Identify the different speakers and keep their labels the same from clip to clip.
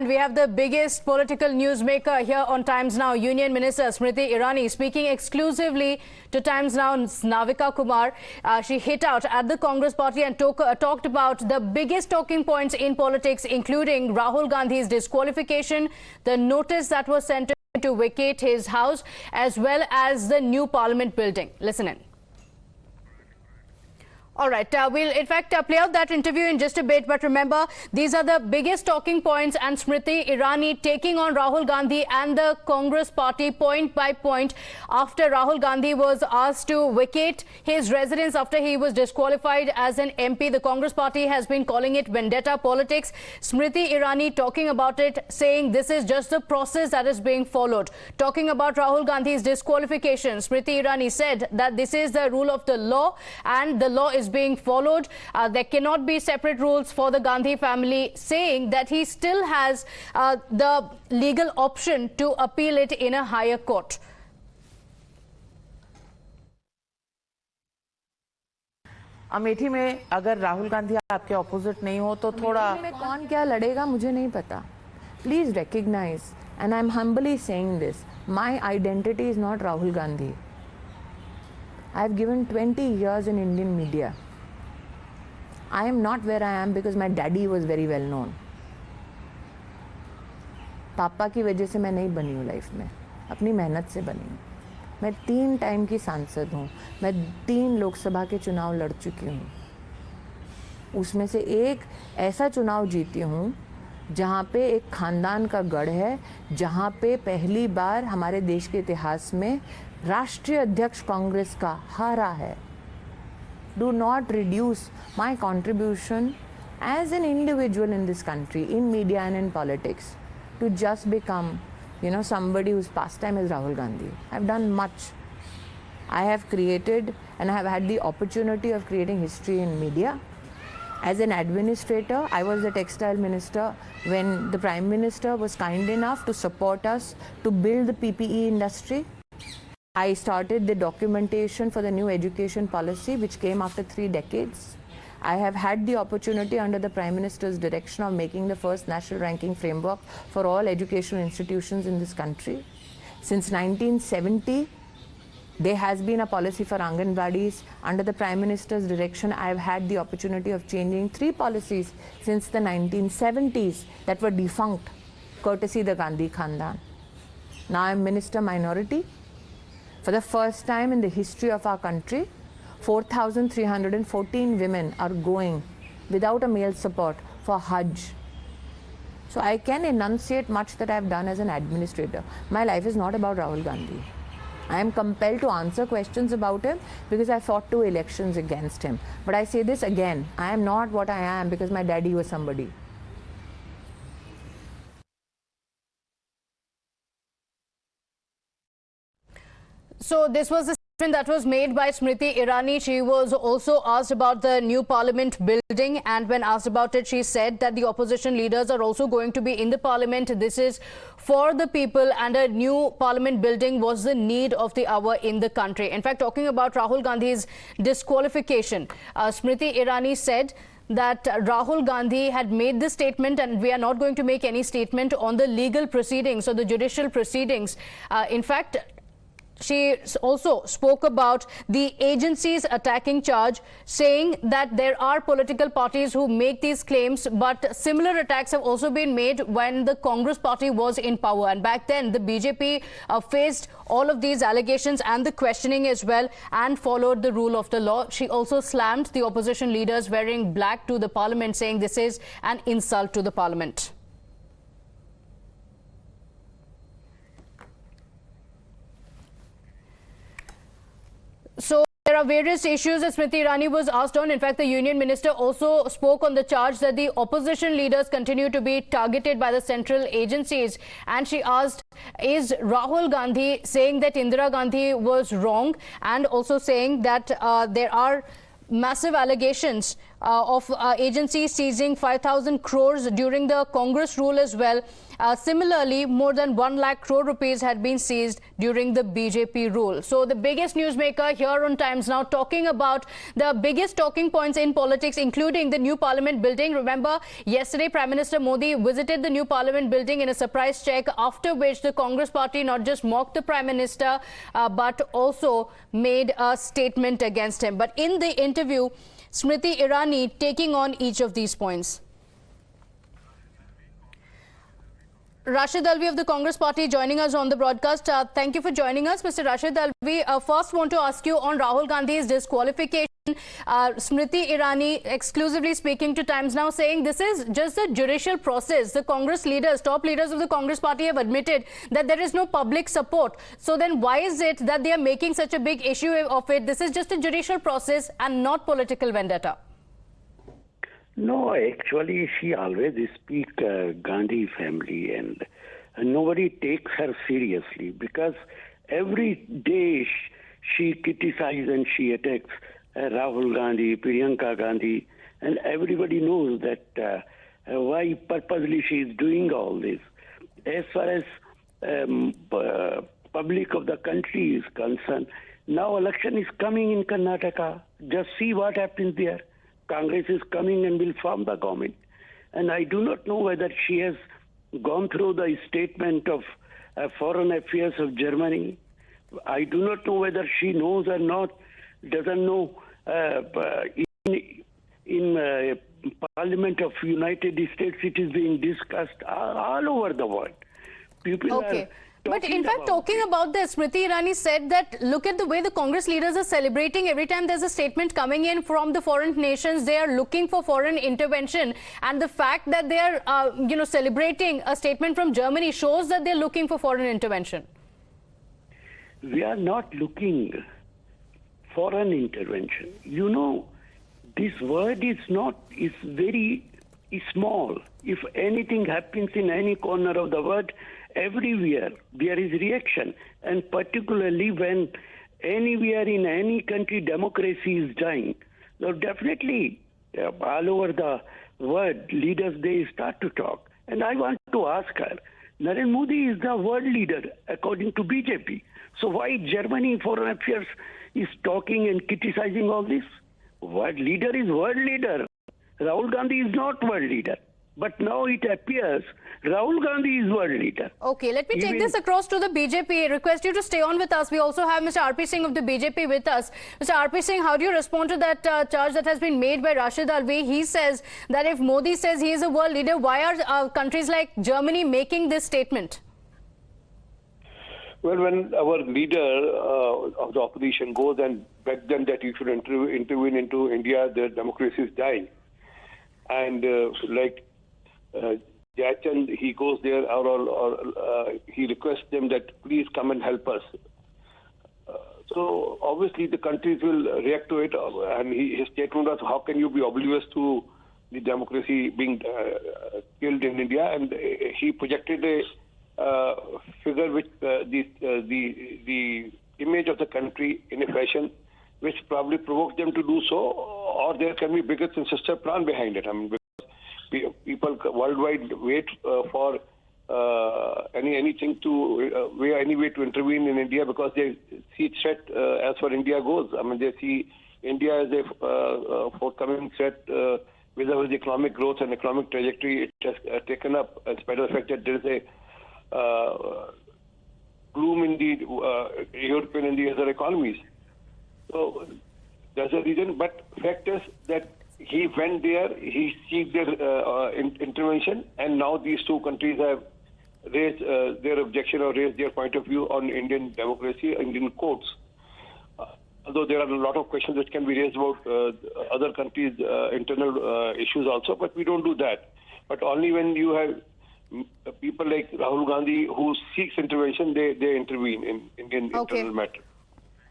Speaker 1: We have the biggest political newsmaker here on Times Now, Union Minister Smriti Irani, speaking exclusively to Times Now's Navika Kumar. She hit out at the Congress party and talked about the biggest talking points in politics, including Rahul Gandhi's disqualification, the notice that was sent to vacate his house, as well as the new parliament building. Listen in. All right, we'll in fact play out that interview in just a bit. But remember, these are the biggest talking points, and Smriti Irani taking on Rahul Gandhi and the Congress party point by point after Rahul Gandhi was asked to vacate his residence after he was disqualified as an MP. The Congress party has been calling it vendetta politics. Smriti Irani talking about it, saying this is just the process that is being followed. Talking about Rahul Gandhi's disqualification, Smriti Irani said that this is the rule of the law and the law is being followed. There cannot be separate rules for the Gandhi family, saying that he still has the legal option to appeal it in a higher court.
Speaker 2: Amethi में अगर राहुल गांधी आपके opposite नहीं हो तो थोड़ा
Speaker 3: में कौन क्या लड़ेगा मुझे नहीं पता. Please recognize, and I'm humbly saying this, my identity is not Rahul Gandhi. I've given 20 years in Indian media. I am not where I am because my daddy was very well known. पापा की वजह से मैं नहीं बनी हूँ life में, अपनी मेहनत से बनी हूँ. मैं 3 टाइम की सांसद हूँ, मैं 3 लोकसभा के चुनाव लड़ चुकी हूँ. उसमें से एक ऐसा चुनाव जीती हूँ जहाँ पे एक खानदान का गढ़ है, जहाँ पे पहली बार हमारे देश के इतिहास में राष्ट्रीय अध्यक्ष कांग्रेस का हारा है. Do not reduce my contribution as an individual in this country, in media and in politics, to just become, somebody whose pastime is Rahul Gandhi. I've done much. I have created and I have had the opportunity of creating history in media. As an administrator, I was the textile minister when the Prime Minister was kind enough to support us to build the PPE industry. I started the documentation for the new education policy, which came after 3 decades. I have had the opportunity under the Prime Minister's direction of making the first national ranking framework for all educational institutions in this country. Since 1970, there has been a policy for Anganwadis. Under the Prime Minister's direction, I have had the opportunity of changing 3 policies since the 1970s that were defunct, courtesy the Gandhi Khandan. Now I am Minister Minority. For the first time in the history of our country, 4,314 women are going without a male support for Hajj. So I can enunciate much that I have done as an administrator. My life is not about Rahul Gandhi. I am compelled to answer questions about him because I fought 2 elections against him. But I say this again, I am not what I am because my daddy was somebody.
Speaker 1: So this was the statement that was made by Smriti Irani. She was also asked about the new parliament building, and when asked about it, she said that the opposition leaders are also going to be in the parliament. This is for the people, and a new parliament building was the need of the hour in the country. In fact, talking about Rahul Gandhi's disqualification, Smriti Irani said that Rahul Gandhi had made this statement, and we are not going to make any statement on the legal proceedings or the judicial proceedings. In fact, she also spoke about the agency's attacking charge, saying that there are political parties who make these claims, but similar attacks have also been made when the Congress party was in power. And back then, the BJP faced all of these allegations and the questioning as well, and followed the rule of the law. She also slammed the opposition leaders wearing black to the parliament, saying this is an insult to the parliament. So there are various issues that Smriti Irani was asked on. In fact, the union minister also spoke on the charge that the opposition leaders continue to be targeted by the central agencies. And she asked, is Rahul Gandhi saying that Indira Gandhi was wrong, and also saying that there are massive allegations of agencies seizing 5,000 crores during the Congress rule as well. Similarly, more than 1 lakh crore rupees had been seized during the BJP rule. So the biggest newsmaker here on Times Now talking about the biggest talking points in politics, including the new parliament building. Remember, yesterday Prime Minister Modi visited the new parliament building in a surprise check, after which the Congress party not just mocked the Prime Minister but also made a statement against him. But in the interview, Smriti Irani taking on each of these points. Rashid Alvi of the Congress party joining us on the broadcast. Thank you for joining us, Mr. Rashid Alvi. First, want to ask you on Rahul Gandhi's disqualification. Smriti Irani exclusively speaking to Times Now, saying this is just a judicial process. The Congress leaders, top leaders of the Congress party, have admitted that there is no public support. So then why is it that they are making such a big issue of it? This is just a judicial process and not political vendetta.
Speaker 4: No, actually, she always speaks Gandhi family, and nobody takes her seriously, because every day she criticizes and she attacks Rahul Gandhi, Priyanka Gandhi, and everybody knows that why purposely she is doing all this. As far as public of the country is concerned, now election is coming in Karnataka. Just see what happens there. Congress is coming and will form the government. And I do not know whether she has gone through the statement of foreign affairs of Germany. I do not know whether she knows or not, doesn't know. In Parliament of United States, it is being discussed all over the world. People
Speaker 1: are... But in fact, talking
Speaker 4: it.
Speaker 1: about this, Smriti Irani said that look at the way the Congress leaders are celebrating. Every time there's a statement coming in from the foreign nations, they are looking for foreign intervention. And the fact that they are, celebrating a statement from Germany shows that they're looking for foreign intervention.
Speaker 4: We are not looking foreign intervention. This word is very small. If anything happens in any corner of the world, everywhere there is reaction, and particularly when anywhere in any country democracy is dying. So definitely all over the world, leaders, they start to talk. And I want to ask her, Narendra Modi is the world leader according to BJP. So why Germany Foreign Affairs is talking and criticizing all this? World leader is world leader. Rahul Gandhi is not world leader. But now it appears Rahul Gandhi is world leader.
Speaker 1: Okay, let me take this across to the BJP. Request you to stay on with us. We also have Mr. R.P. Singh of the BJP with us. Mr. R.P. Singh, how do you respond to that charge that has been made by Rashid Alvi? He says that if Modi says he is a world leader, why are countries like Germany making this statement?
Speaker 5: Well, when our leader of the opposition goes and begs them that you should intervene into India, their democracy is dying. And Jayachand, he goes there or he requests them that please come and help us. So obviously the countries will react to it, and his statement was, how can you be oblivious to the democracy being killed in India? And he projected a figure which the image of the country in a fashion which probably provoked them to do so, or there can be bigger and sister plan behind it. I mean, people worldwide wait for anything to any way to intervene in India, because they see threat as far India goes. I mean, they see India as a forthcoming threat vis-a-vis economic growth and economic trajectory it has taken up, in spite of the fact that there is a gloom in the European and the other economies. So that's the reason. But fact is that he went there, he seeked their intervention, and now these two countries have raised their objection or raised their point of view on Indian democracy, Indian courts. Although there are a lot of questions which can be raised about other countries' internal issues also, but we don't do that. But only when you have people like Rahul Gandhi who seeks intervention, they intervene in Indian internal matter.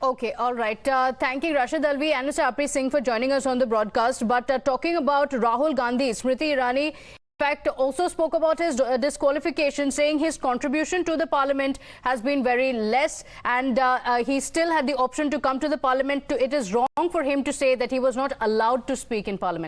Speaker 1: Okay, all right. Thank you, Rashid Alvi and Mr. R.P. Singh for joining us on the broadcast. But talking about Rahul Gandhi, Smriti Irani, in fact, also spoke about his disqualification, saying his contribution to the parliament has been very less, and he still had the option to come to the parliament. It is wrong for him to say that he was not allowed to speak in parliament.